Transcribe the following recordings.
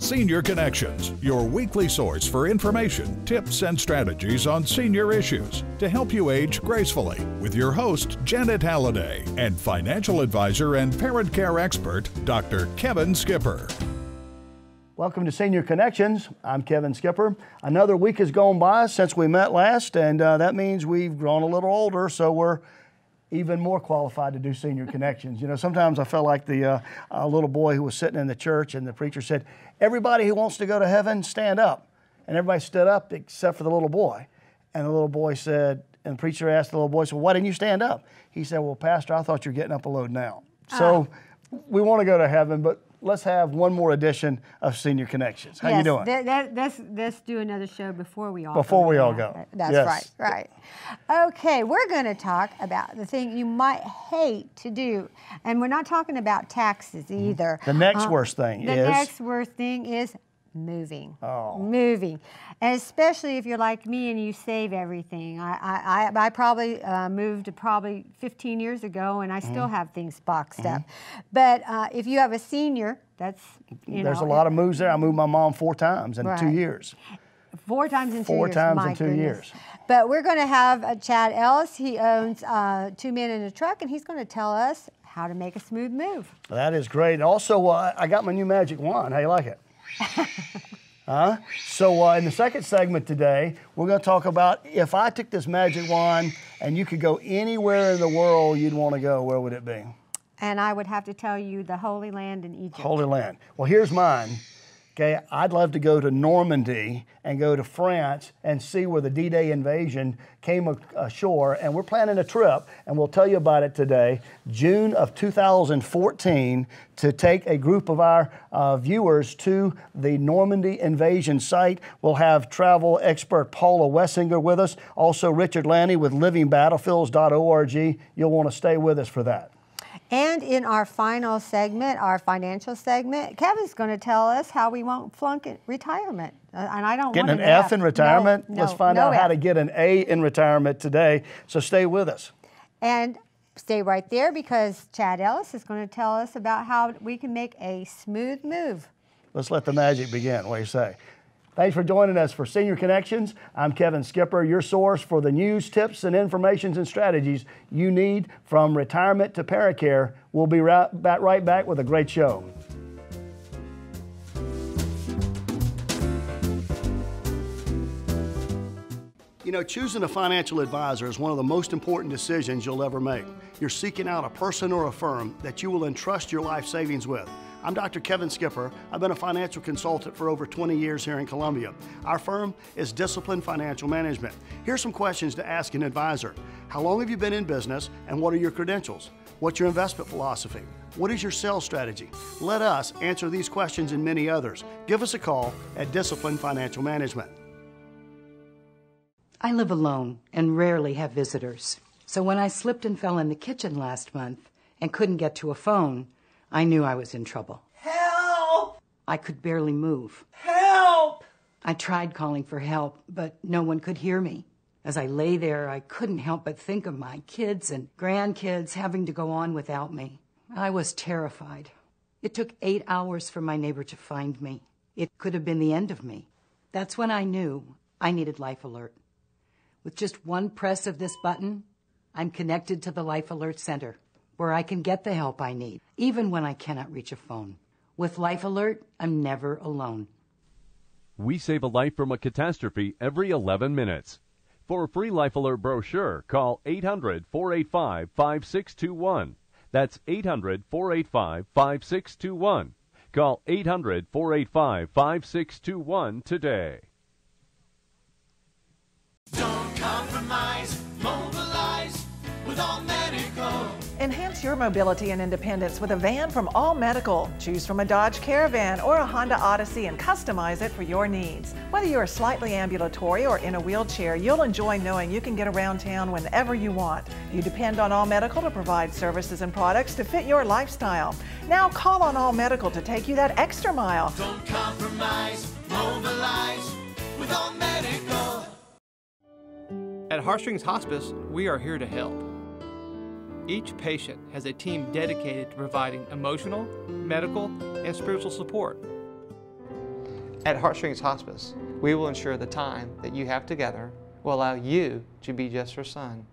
Senior Connections, your weekly source for information, tips, and strategies on senior issues to help you age gracefully with your host, Janet Halliday, and financial advisor and parent care expert, Dr. Kevin Skipper. Welcome to Senior Connections. I'm Kevin Skipper. Another week has gone by since we met last, and that means we've grown a little older, so we're even more qualified to do Senior Connections. You know, sometimes I felt like the little boy who was sitting in the church and the preacher said, "Everybody who wants to go to heaven, stand up." And everybody stood up except for the little boy. And the little boy said, and the preacher asked the little boy, "So why didn't you stand up?" He said, "Well, Pastor, I thought you were getting up a load now." So we want to go to heaven, but let's have one more edition of Senior Connections. How you doing? Let's do another show before we all go. That's yes. right. Okay, we're going to talk about the thing you might hate to do. And we're not talking about taxes either. The next worst thing is? The next worst thing is moving. Oh. Moving. And especially if you're like me and you save everything. I probably moved probably 15 years ago and I still have things boxed up. But if you have a senior, that's, There's a lot of moves there. I moved my mom 4 times in 2 years. 4 times in 2 years. 4 times in 2 years. But we're going to have Chad Ellis. He owns 2 Men in a Truck, and he's going to tell us how to make a smooth move. That is great. Also, I got my new magic wand. How you like it? So in the second segment today, we're going to talk about if I took this magic wand and you could go anywhere in the world you'd want to go, where would it be? And I would have to tell you the Holy Land in Egypt. Holy Land. Well, here's mine. Okay, I'd love to go to Normandy and go to France and see where the D-Day invasion came ashore. And we're planning a trip, and we'll tell you about it today, June of 2014, to take a group of our viewers to the Normandy invasion site. We'll have travel expert Paula Wessinger with us, also Richard Lanny with livingbattlefields.org. You'll want to stay with us for that. And in our final segment, our financial segment, Kevin's going to tell us how we won't flunk retirement. And I don't Getting want an F in retirement? No, Let's find out F. how to get an A in retirement today. So stay with us. And stay right there because Chad Ellis is going to tell us about how we can make a smooth move. Let's let the magic begin. What do you say? Thanks for joining us for Senior Connections. I'm Kevin Skipper, your source for the news, tips, and information and strategies you need from retirement to parent care. We'll be right back with a great show. You know, choosing a financial advisor is one of the most important decisions you'll ever make. You're seeking out a person or a firm that you will entrust your life savings with. I'm Dr. Kevin Skipper. I've been a financial consultant for over 20 years here in Columbia. Our firm is Discipline Financial Management. Here's some questions to ask an advisor. How long have you been in business and what are your credentials? What's your investment philosophy? What is your sales strategy? Let us answer these questions and many others. Give us a call at Discipline Financial Management. I live alone and rarely have visitors. So when I slipped and fell in the kitchen last month and couldn't get to a phone, I knew I was in trouble. Help! I could barely move. Help! I tried calling for help, but no one could hear me. As I lay there, I couldn't help but think of my kids and grandkids having to go on without me. I was terrified. It took 8 hours for my neighbor to find me. It could have been the end of me. That's when I knew I needed Life Alert. With just one press of this button, I'm connected to the Life Alert Center, where I can get the help I need, even when I cannot reach a phone. With Life Alert, I'm never alone. We save a life from a catastrophe every 11 minutes. For a free Life Alert brochure, call 800-485-5621. That's 800-485-5621. Call 800-485-5621 today. Don't compromise, mobilize with All Medical. Enhance your mobility and independence with a van from All Medical. Choose from a Dodge Caravan or a Honda Odyssey and customize it for your needs. Whether you're slightly ambulatory or in a wheelchair, you'll enjoy knowing you can get around town whenever you want. You depend on All Medical to provide services and products to fit your lifestyle. Now call on All Medical to take you that extra mile. Don't compromise, mobilize with All Medical. At Heartstrings Hospice, we are here to help. Each patient has a team dedicated to providing emotional, medical, and spiritual support. At Heartstrings Hospice, we will ensure the time that you have together will allow you to be just her son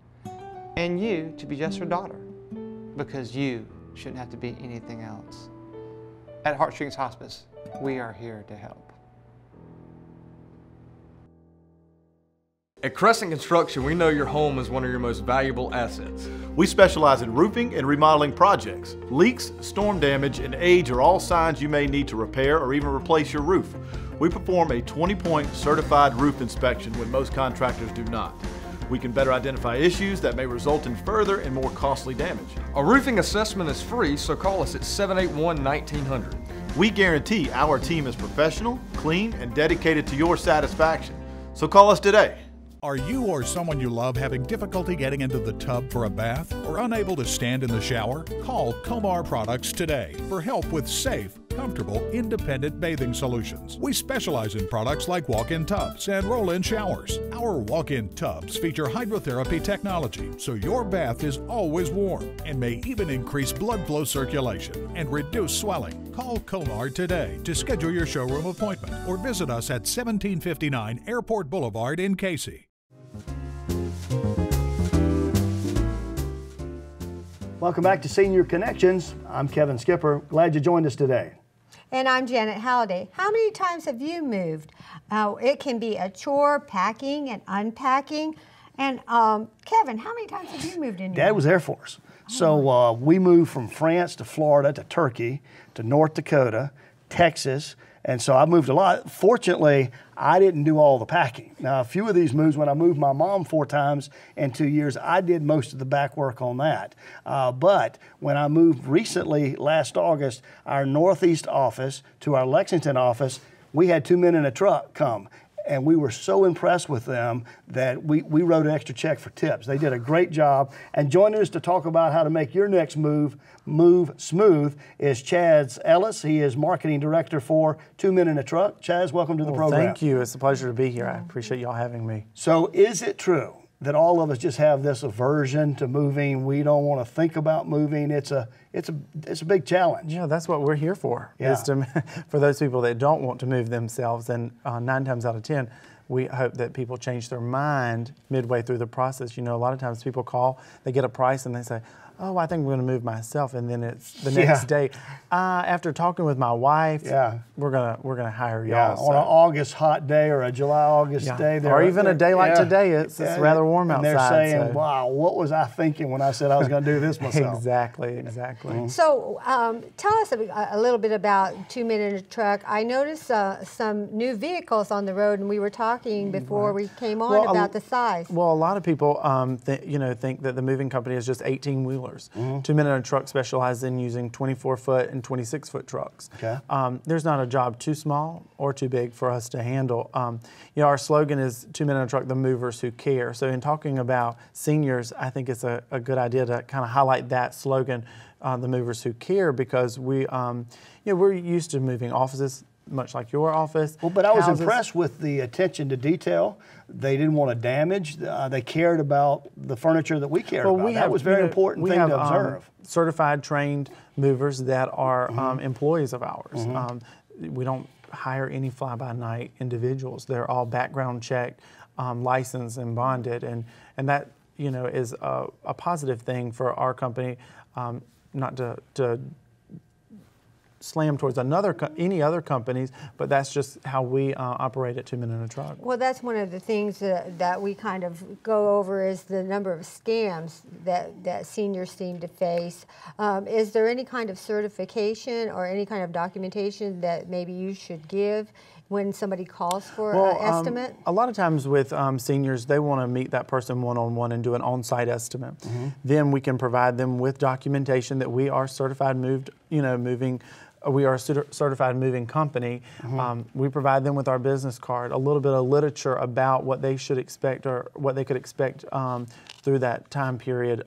and you to be just her daughter, because you shouldn't have to be anything else. At Heartstrings Hospice, we are here to help. At Crescent Construction, we know your home is one of your most valuable assets. We specialize in roofing and remodeling projects. Leaks, storm damage, and age are all signs you may need to repair or even replace your roof. We perform a 20-point certified roof inspection when most contractors do not. We can better identify issues that may result in further and more costly damage. A roofing assessment is free, so call us at 781-1900. We guarantee our team is professional, clean, and dedicated to your satisfaction. So call us today. Are you or someone you love having difficulty getting into the tub for a bath or unable to stand in the shower? Call Comar Products today for help with safe, comfortable, independent bathing solutions. We specialize in products like walk-in tubs and roll-in showers. Our walk-in tubs feature hydrotherapy technology, so your bath is always warm and may even increase blood flow circulation and reduce swelling. Call Comar today to schedule your showroom appointment or visit us at 1759 Airport Boulevard in Casey. Welcome back to Senior Connections. I'm Kevin Skipper. Glad you joined us today. And I'm Janet Halliday. How many times have you moved? It can be a chore, packing and unpacking. And Kevin, how many times have you moved in your Dad was Air Force. So we moved from France to Florida to Turkey to North Dakota, Texas, and so I moved a lot. Fortunately, I didn't do all the packing. Now, a few of these moves, when I moved my mom 4 times in 2 years, I did most of the back work on that. But when I moved recently, last August, our Northeast office to our Lexington office, we had 2 men in a truck come. And we were so impressed with them that we wrote an extra check for tips. They did a great job. And joining us to talk about how to make your next move smooth is Chaz Ellis. He is Marketing Director for 2 Men in a Truck. Chaz, welcome to the program. Thank you. It's a pleasure to be here. I appreciate y'all having me. So is it true that all of us just have this aversion to moving? We don't want to think about moving. It's a big challenge. Yeah, that's what we're here for. Yeah. Is to, for those people that don't want to move themselves, and 9 times out of 10, we hope that people change their mind midway through the process. You know, a lot of times people call, they get a price, and they say, oh, I think I'm going to move myself, and then it's the next day. After talking with my wife, we're gonna hire y'all. Yeah, on an August hot day or a July August day, or even a day like today, it's rather warm outside. And they're saying, "Wow, what was I thinking when I said I was going to do this myself?" Exactly. So tell us a little bit about 2 Men in a Truck. I noticed some new vehicles on the road, and we were talking before we came on about the size. Well, a lot of people think that the moving company is just 18-wheelers. 2 Men in a Truck specializes in using 24-foot and 26-foot trucks. Okay. There's not a job too small or too big for us to handle. Our slogan is 2 Men in a Truck, the movers who care. So in talking about seniors, I think it's a good idea to kind of highlight that slogan, the movers who care, because we're used to moving offices, much like your office. Well, but I was impressed with the attention to detail. They didn't want to damage. They cared about the furniture that we cared about. That was a very important thing to observe. Certified, trained movers that are employees of ours. We don't hire any fly-by-night individuals. They're all background checked, licensed and bonded, and that is a positive thing for our company. Not to slam towards any other companies, but that's just how we operate at 2 Men in a Truck. Well, that's one of the things that we kind of go over is the number of scams that seniors seem to face. Is there any kind of certification or any kind of documentation that maybe you should give when somebody calls for an estimate? A lot of times with seniors, they want to meet that person one-on-one and do an on-site estimate. Then we can provide them with documentation that we are certified moving. We are a certified moving company. We provide them with our business card, a little bit of literature about what they should expect or what they could expect through that time period.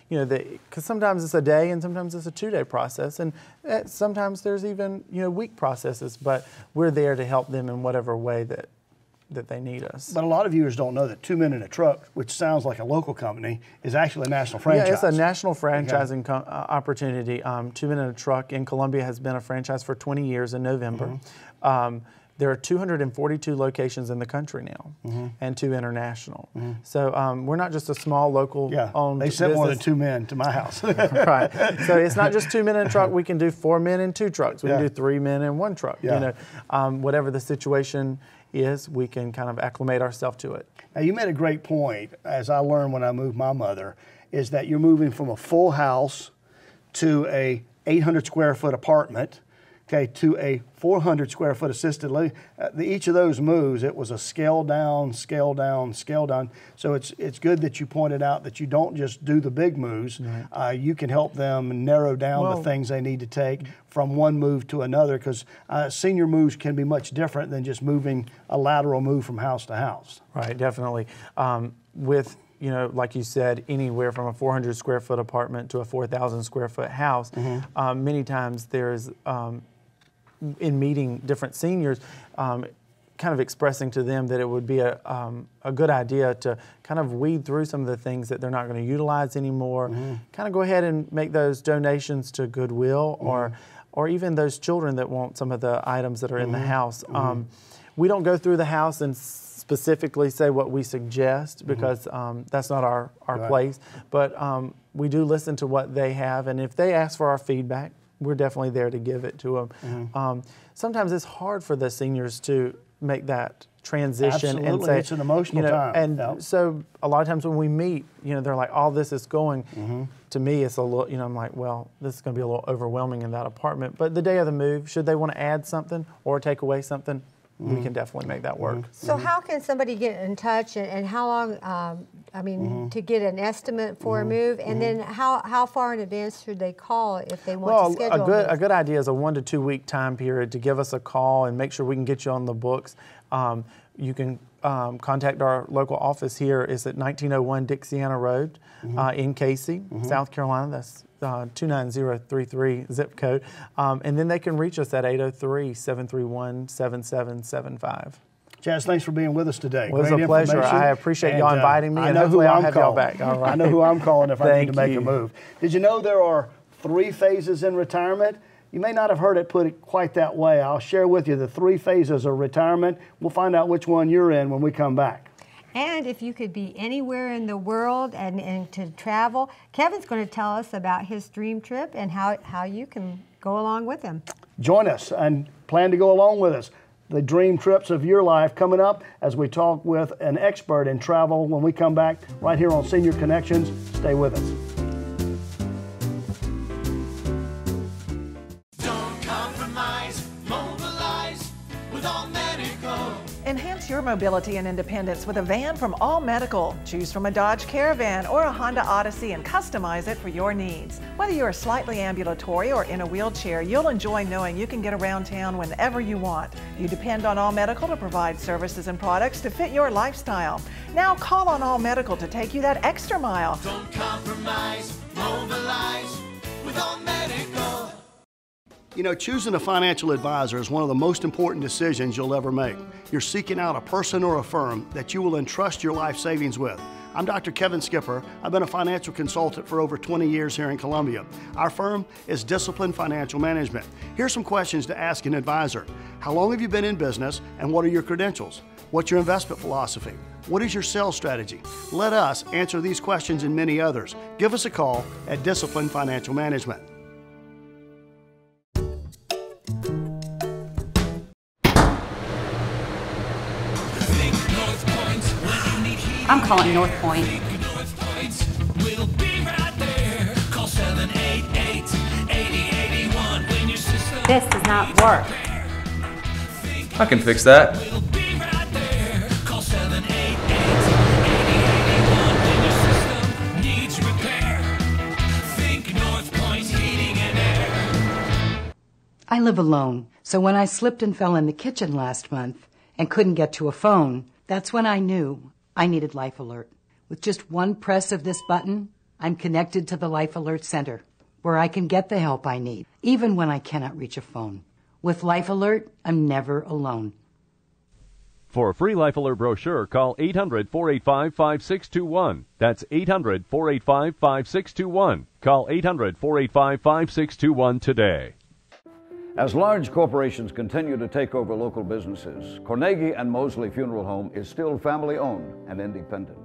Because sometimes it's a day and sometimes it's a 2-day process, and sometimes there's even week processes. But we're there to help them in whatever way that they need us. But a lot of viewers don't know that 2 Men in a Truck, which sounds like a local company, is actually a national franchise. Yeah, it's a national franchising opportunity. 2 Men in a Truck in Columbia has been a franchise for 20 years in November. there are 242 locations in the country now, and 2 international. So we're not just a small local owned they sent more than business. 2 men to my house. Right. So it's not just 2 men in a truck. We can do 4 men in 2 trucks. We can do 3 men in 1 truck. You know, whatever the situation is, we can kind of acclimate ourselves to it. Now, you made a great point, as I learned when I moved my mother, is that you're moving from a full house to a 800 square foot apartment, okay, to a 400 square foot assisted living. Each of those moves, it was a scale down, scale down, scale down. So it's good that you pointed out that you don't just do the big moves. You can help them narrow down the things they need to take from one move to another, because senior moves can be much different than just moving a lateral move from house to house. Right, definitely. With, you know, like you said, anywhere from a 400 square foot apartment to a 4,000 square foot house, many times there's, in meeting different seniors, kind of expressing to them that it would be a good idea to kind of weed through some of the things that they're not going to utilize anymore, kind of go ahead and make those donations to Goodwill, or even those children that want some of the items that are in the house. We don't go through the house and specifically say what we suggest, because that's not our place, but we do listen to what they have, and if they ask for our feedback, we're definitely there to give it to them. Sometimes it's hard for the seniors to make that transition. Absolutely. And say, It's an emotional time. And so a lot of times when we meet, you know, they're like, all this is going. To me, it's a little, you know, I'm like, well, this is going to be a little overwhelming in that apartment. But the day of the move, should they want to add something or take away something, we can definitely make that work. So how can somebody get in touch, and how long, I mean, to get an estimate for a move, and then how far in advance should they call if they want to schedule a good idea is a 1 to 2 week time period to give us a call and make sure we can get you on the books. You can contact our local office here. It's at 1901 Dixiana Road in Casey, South Carolina. That's 29033 zip code. And then they can reach us at 803-731-7775. Chaz, thanks for being with us today. Well, it was a pleasure. I appreciate y'all inviting me, and hopefully I'll have y'all back. All right. I know who I'm calling if I need to make a move. Did you know there are 3 phases in retirement? You may not have heard it put quite that way. I'll share with you the 3 phases of retirement. We'll find out which one you're in when we come back. And if you could be anywhere in the world and to travel, Kevin's going to tell us about his dream trip and how you can go along with him. Join us and plan to go along with us. The dream trips of your life coming up as we talk with an expert in travel when we come back right here on Senior Connections. Stay with us. Don't compromise, mobilize with All Medical. Enhance your mobility and independence with a van from All Medical. Choose from a Dodge Caravan or a Honda Odyssey and customize it for your needs. Whether you're slightly ambulatory or in a wheelchair, you'll enjoy knowing you can get around town whenever you want. You depend on All Medical to provide services and products to fit your lifestyle. Now call on All Medical to take you that extra mile. Don't compromise, mobilize with All Medical. You know, choosing a financial advisor is one of the most important decisions you'll ever make. You're seeking out a person or a firm that you will entrust your life savings with. I'm Dr. Kevin Skipper. I've been a financial consultant for over 20 years here in Columbia. Our firm is Discipline Financial Management. Here's some questions to ask an advisor. How long have you been in business, and what are your credentials? What's your investment philosophy? What is your sales strategy? Let us answer these questions and many others. Give us a call at Discipline Financial Management. I'm calling North Point. We'll be right there. Call 788-8081 when your system. This does not work. I can fix that. We'll be right there. Call 788-8081 when your system needs repair. Think North Point Heating and Air. I live alone, so when I slipped and fell in the kitchen last month and couldn't get to a phone, that's when I knew I needed Life Alert. With just one press of this button, I'm connected to the Life Alert Center, where I can get the help I need, even when I cannot reach a phone. With Life Alert, I'm never alone. For a free Life Alert brochure, call 800-485-5621. That's 800-485-5621. Call 800-485-5621 today. As large corporations continue to take over local businesses, Carnegie and Mosley Funeral Home is still family-owned and independent.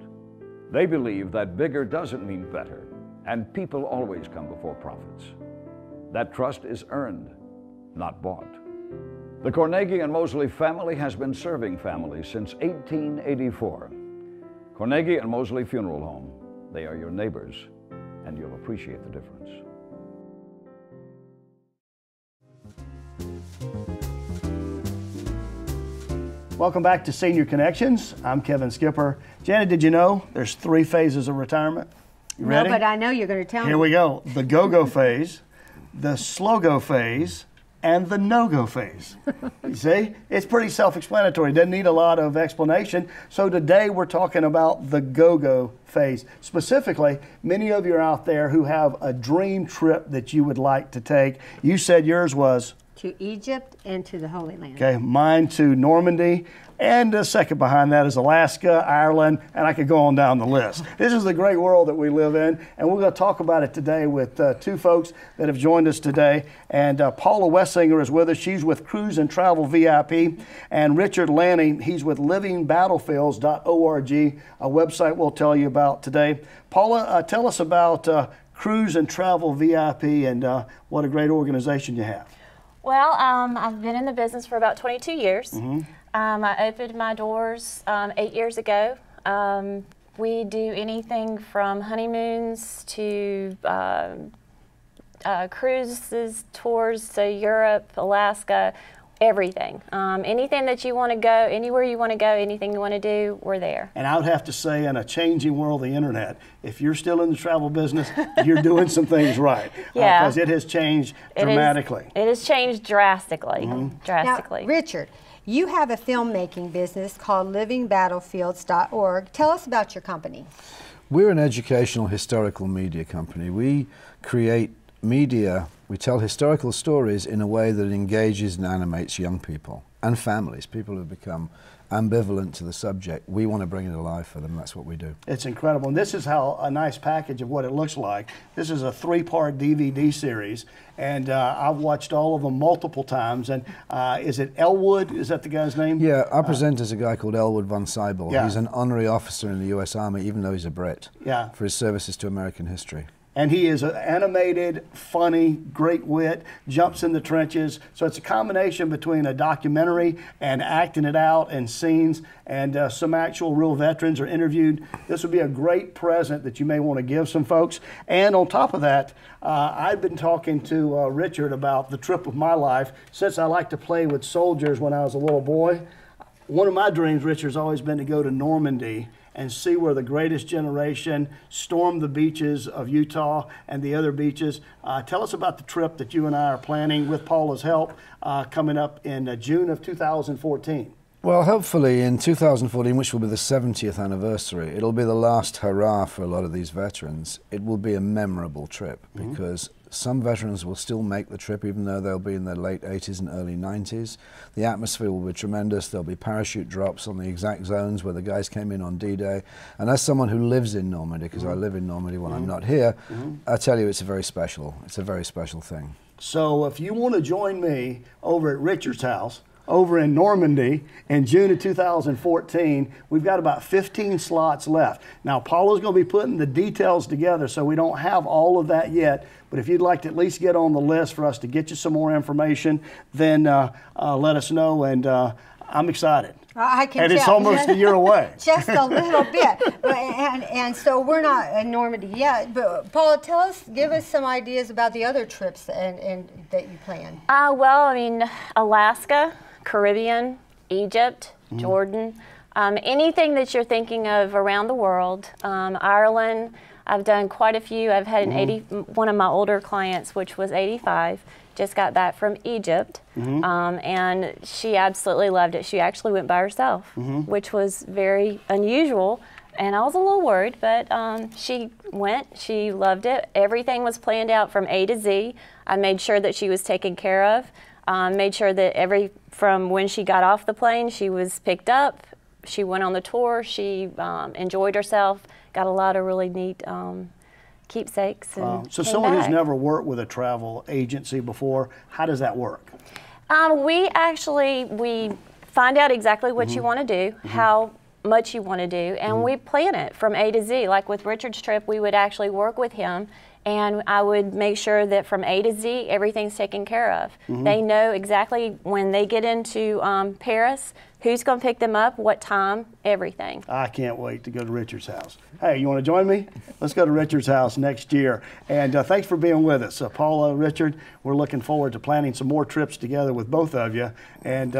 They believe that bigger doesn't mean better, and people always come before profits. That trust is earned, not bought. The Carnegie and Mosley family has been serving families since 1884. Carnegie and Mosley Funeral Home, they are your neighbors, and you'll appreciate the difference. Welcome back to Senior Connections. I'm Kevin Skipper. Janet, did you know there's 3 phases of retirement? You ready? No, but I know you're going to tell me. Here we go. The go-go phase, the slow-go phase, and the no-go phase. You see? It's pretty self-explanatory. Doesn't need a lot of explanation. So today we're talking about the go-go phase. Specifically, many of you are out there who have a dream trip that you would like to take. You said yours was? To Egypt and to the Holy Land. Okay, mine to Normandy, and a second behind that is Alaska, Ireland, and I could go on down the list. This is the great world that we live in, and we're going to talk about it today with 2 folks that have joined us today. And Paula Wessinger is with us. She's with Cruise and Travel VIP, and Richard Lanning, he's with livingbattlefields.org, a website we'll tell you about today. Paula, tell us about Cruise and Travel VIP and what a great organization you have. Well, I've been in the business for about 22 years. I opened my doors 8 years ago. We do anything from honeymoons to cruises, tours to Europe, Alaska, everything. Anything that you want to go, anywhere you want to go, anything you want to do, we're there. And I would have to say, in a changing world of the internet, if you're still in the travel business, you're doing some things right. Yeah. Because it has changed dramatically. It has changed drastically. Drastically. Now, Richard, you have a filmmaking business called livingbattlefields.org. Tell us about your company. We're an educational historical media company. We create media, we tell historical stories in a way that engages and animates young people and families, people who have become ambivalent to the subject. We want to bring it alive for them. That's what we do. It's incredible. And this is how a nice package of what it looks like. This is a 3-part DVD series, and I've watched all of them multiple times. And is it Elwood? Is that the guy's name? Yeah, our presenter is a guy called Elwood von Seibel. Yeah. He's an honorary officer in the U.S. Army, even though he's a Brit, for his services to American history. And he is animated, funny, great wit, jumps in the trenches. So it's a combination between a documentary and acting it out and scenes, and some actual real veterans are interviewed. This would be a great present that you may want to give some folks. And on top of that, I've been talking to Richard about the trip of my life. Since I like to play with soldiers when I was a little boy, one of my dreams, Richard, has always been to go to Normandy and see where the greatest generation stormed the beaches of Utah and the other beaches. Tell us about the trip that you and I are planning with Paula's help coming up in June of 2014. Well, hopefully in 2014, which will be the 70th anniversary, it'll be the last hurrah for a lot of these veterans. It will be a memorable trip because some veterans will still make the trip even though they'll be in their late 80s and early 90s. The atmosphere will be tremendous. There'll be parachute drops on the exact zones where the guys came in on D-Day. And as someone who lives in Normandy, because I live in Normandy when I'm not here, I tell you it's a very special thing. So if you want to join me over at Richard's house, over in Normandy in June of 2014. We've got about 15 slots left. Now, Paula's going to be putting the details together, so we don't have all of that yet. But if you'd like to at least get on the list for us to get you some more information, then let us know, and I'm excited. I can and tell. It's almost a year away. Just a little bit. And so we're not in Normandy yet. But Paula, give us some ideas about the other trips and that you plan. Well, I mean, Alaska, Caribbean, Egypt, Jordan, anything that you're thinking of around the world. Ireland, I've done quite a few. I've had one of my older clients, which was 85, just got back from Egypt, and she absolutely loved it. She actually went by herself, which was very unusual, and I was a little worried, but she went, she loved it. Everything was planned out from A to Z. I made sure that she was taken care of, made sure that from when she got off the plane, she was picked up, she went on the tour, she enjoyed herself, got a lot of really neat keepsakes. And So came someone who's back. never worked with a travel agency before, how does that work? We find out exactly what you want to do, how much you want to do, and we plan it from A to Z. Like with Richard's trip, we would actually work with him, and I would make sure that from A to Z, everything's taken care of. They know exactly when they get into Paris, who's going to pick them up, what time, everything. I can't wait to go to Richard's house. Hey, you want to join me? Let's go to Richard's house next year. And thanks for being with us. Paula, Richard, we're looking forward to planning some more trips together with both of you. And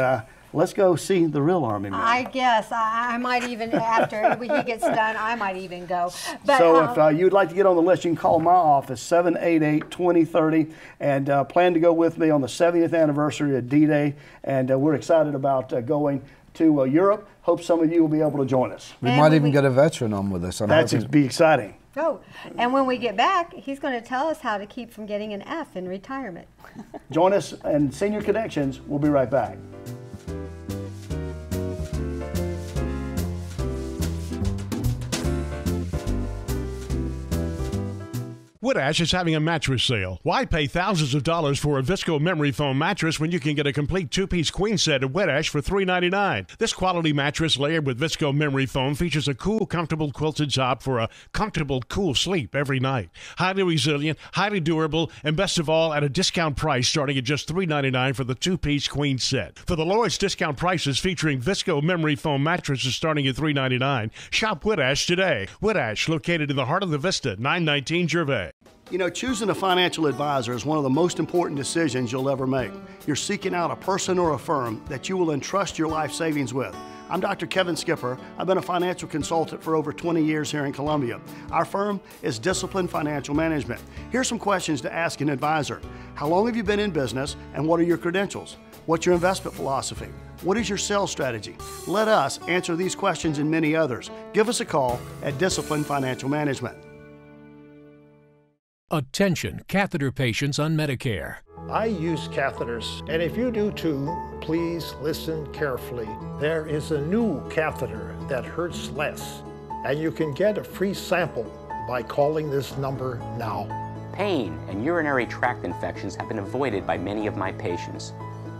let's go see the real Army man. I guess I might even, after he gets done, I might even go. But, so if you'd like to get on the list, you can call my office, 788-2030, and plan to go with me on the 70th anniversary of D-Day. And we're excited about going to Europe. Hope some of you will be able to join us. We might even get a veteran on with us. That'd be exciting. Oh, and when we get back, he's going to tell us how to keep from getting an F in retirement. Join us in Senior Connections. We'll be right back. Woodash is having a mattress sale. Why pay thousands of dollars for a Visco memory foam mattress when you can get a complete two-piece queen set at Woodash for $3.99? This quality mattress layered with Visco memory foam features a cool, comfortable quilted top for a comfortable, cool sleep every night. Highly resilient, highly durable, and best of all, at a discount price starting at just $3.99 for the two-piece queen set. For the lowest discount prices featuring Visco memory foam mattresses starting at $3.99, shop Woodash today. Woodash, located in the heart of the Vista, 919 Gervais. You know, choosing a financial advisor is one of the most important decisions you'll ever make. You're seeking out a person or a firm that you will entrust your life savings with. I'm Dr. Kevin Skipper. I've been a financial consultant for over 20 years here in Columbia. Our firm is Discipline Financial Management. Here's some questions to ask an advisor. How long have you been in business, and what are your credentials? What's your investment philosophy? What is your sales strategy? Let us answer these questions and many others. Give us a call at Discipline Financial Management. Attention, catheter patients on Medicare. I use catheters, and if you do too, please listen carefully. There is a new catheter that hurts less, and you can get a free sample by calling this number now. Pain and urinary tract infections have been avoided by many of my patients.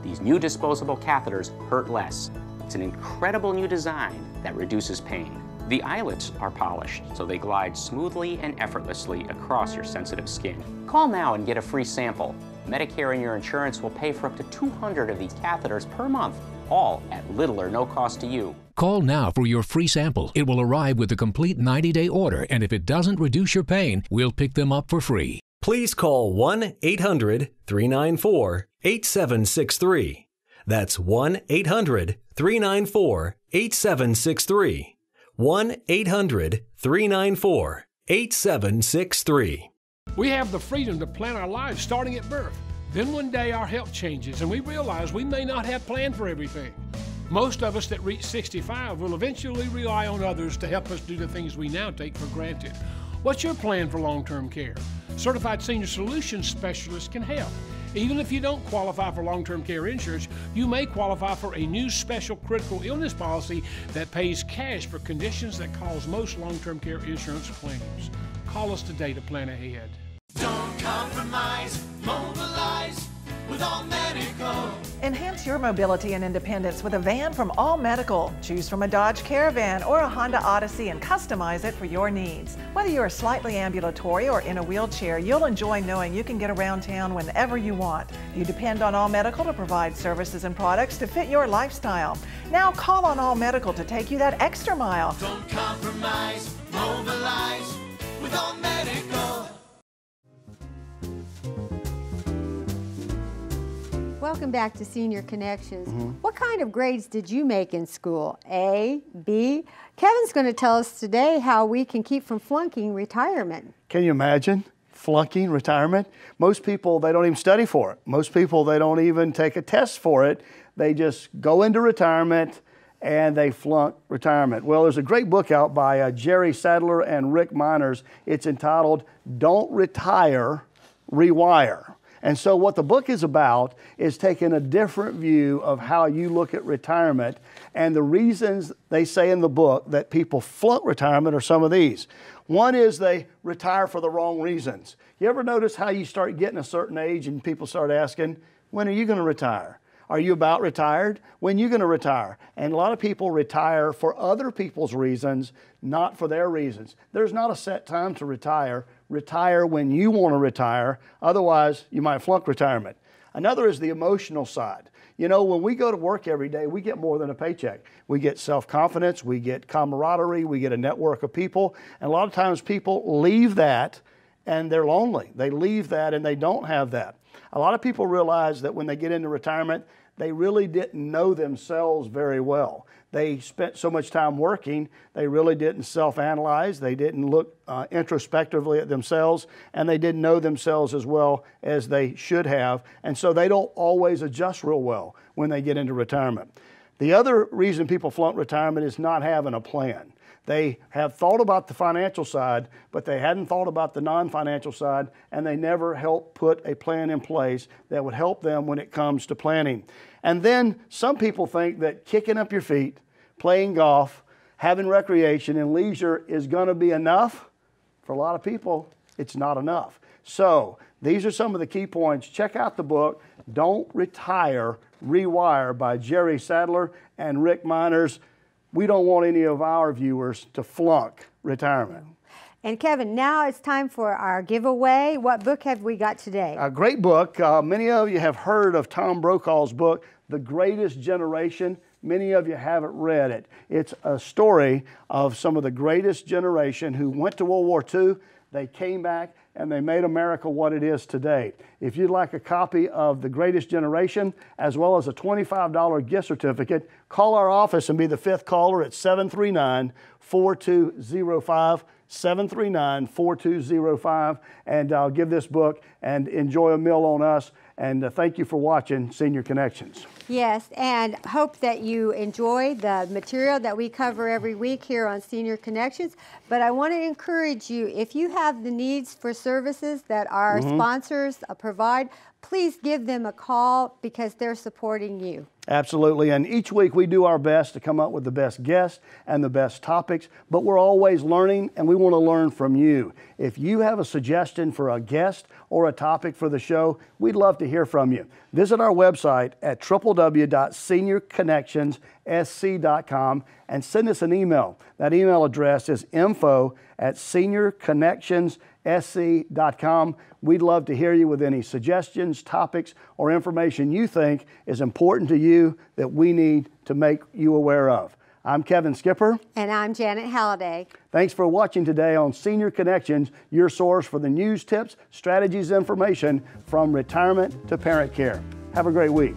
These new disposable catheters hurt less. It's an incredible new design that reduces pain. The eyelets are polished, so they glide smoothly and effortlessly across your sensitive skin. Call now and get a free sample. Medicare and your insurance will pay for up to 200 of these catheters per month, all at little or no cost to you. Call now for your free sample. It will arrive with a complete 90-day order, and if it doesn't reduce your pain, we'll pick them up for free. Please call 1-800-394-8763. That's 1-800-394-8763. 1-800-394-8763. We have the freedom to plan our lives starting at birth. Then one day our health changes and we realize we may not have planned for everything. Most of us that reach 65 will eventually rely on others to help us do the things we now take for granted. What's your plan for long-term care? Certified Senior Solutions Specialists can help. Even if you don't qualify for long-term care insurance, you may qualify for a new special critical illness policy that pays cash for conditions that cause most long-term care insurance claims. Call us today to plan ahead. Don't compromise, mobilize with All Medical. Enhance your mobility and independence with a van from All Medical. Choose from a Dodge Caravan or a Honda Odyssey and customize it for your needs. Whether you're slightly ambulatory or in a wheelchair, you'll enjoy knowing you can get around town whenever you want. You depend on All Medical to provide services and products to fit your lifestyle. Now call on All Medical to take you that extra mile. Don't compromise, mobilize with All Medical. Welcome back to Senior Connections. What kind of grades did you make in school? A, B? Kevin's going to tell us today how we can keep from flunking retirement. Can you imagine flunking retirement? Most people, they don't even study for it. Most people, they don't even take a test for it. They just go into retirement and they flunk retirement. Well, there's a great book out by Jerry Sadler and Rick Miners. It's entitled Don't Retire, Rewire. And so what the book is about is taking a different view of how you look at retirement, and the reasons they say in the book that people flunk retirement are some of these. One is they retire for the wrong reasons. You ever notice how you start getting a certain age and people start asking, when are you going to retire? Are you about retired? When are you going to retire? And a lot of people retire for other people's reasons, not for their reasons. There's not a set time to retire. Retire when you want to retire. Otherwise, you might flunk retirement. Another is the emotional side. You know, when we go to work every day, we get more than a paycheck. We get self-confidence, we get camaraderie, we get a network of people. And a lot of times people leave that and they're lonely. They leave that and they don't have that. A lot of people realize that when they get into retirement, they really didn't know themselves very well. They spent so much time working, they really didn't self-analyze, they didn't look introspectively at themselves, and they didn't know themselves as well as they should have, and so they don't always adjust real well when they get into retirement. The other reason people flunk retirement is not having a plan. They have thought about the financial side, but they hadn't thought about the non-financial side, and they never helped put a plan in place that would help them when it comes to planning. And then some people think that kicking up your feet, playing golf, having recreation and leisure is going to be enough. For a lot of people, it's not enough. So these are some of the key points. Check out the book, Don't Retire, Rewire by Jerry Sadler and Rick Miners. We don't want any of our viewers to flunk retirement. And Kevin, now it's time for our giveaway. What book have we got today? A great book. Many of you have heard of Tom Brokaw's book, The Greatest Generation. Many of you haven't read it. It's a story of some of the greatest generation who went to World War II. They came back and they made America what it is today. If you'd like a copy of The Greatest Generation, as well as a $25 gift certificate, call our office and be the 5th caller at 739-4205, 739-4205, and I'll give this book and enjoy a meal on us. And thank you for watching Senior Connections. Yes, and hope that you enjoy the material that we cover every week here on Senior Connections. But I want to encourage you, if you have the needs for services that our sponsors provide, please give them a call because they're supporting you. Absolutely, and each week we do our best to come up with the best guests and the best topics, but we're always learning and we want to learn from you. If you have a suggestion for a guest or a topic for the show, we'd love to hear from you. Visit our website at www.seniorconnectionssc.com and send us an email. That email address is info@seniorconnectionssc.com. We'd love to hear you with any suggestions, topics, or information you think is important to you that we need to make you aware of. I'm Kevin Skipper. And I'm Janet Halliday. Thanks for watching today on Senior Connections, your source for the news, tips, strategies, information from retirement to parent care. Have a great week.